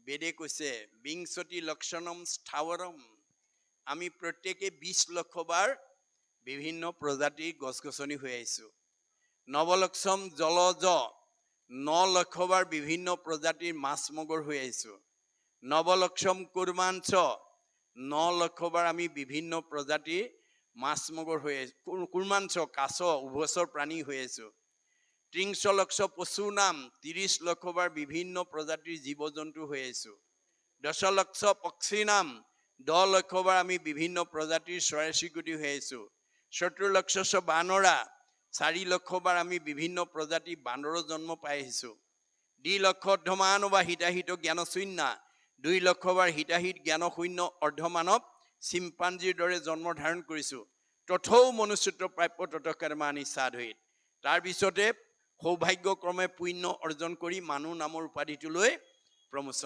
বেদে কৈছে বিংশতি লক্ষণম স্থাৱৰম, আমি প্ৰত্যেকে 20 লক্ষবাৰ বিভিন্ন প্ৰজাতিৰ গছ গছনি হৈ আহিছোঁ। নৱলক্ষম জলজ, 9 লক্ষবাৰ বিভিন্ন প্ৰজাতিৰ মাছ মগৰ হৈ আহিছোঁ। নৱলক্ষম কুৰ্মাঞ্চ, 9 লক্ষবাৰ আমি বিভিন্ন প্ৰজাতিৰ মাছ মগৰ হৈ আহিছোঁ। কুৰ্মাঞ্চ কাছ উভচৰ প্ৰাণী হৈ আহিছোঁ। 30 লক্ষ পশু নাম, 30 লক্ষবাৰ বিভিন্ন প্ৰজাতিৰ জীৱ জন্তু হৈ আহিছোঁ। 10 লক্ষ পক্ষী নাম, 10 লক্ষবাৰ আমি বিভিন্ন প্ৰজাতিৰ চৰাই চিৰিকটি হৈ আহিছোঁ। 70 লক্ষ বানৰা, 4 লক্ষবাৰ আমি বিভিন্ন প্ৰজাতিৰ বান্দৰৰ জন্ম পাই আহিছোঁ। 2 লক্ষ অৰ্ধমানৱ হিতাহিত জ্ঞানশূন্য, 2 লক্ষবাৰ হিতাহিত জ্ঞানশূন্য অৰ্ধমানৱ চিম্পাঞ্জীৰ দৰে জন্ম ধাৰণ কৰিছোঁ। তথৌ মনুষ্যত্ব প্ৰাপ্য ততকৰ্মাণি সাধুইত। তাৰপিছতে সৌভাগ্যক্ৰমে পুণ্য অৰ্জন কৰি মানুহ নামৰ উপাধিটো লৈ প্ৰমোচন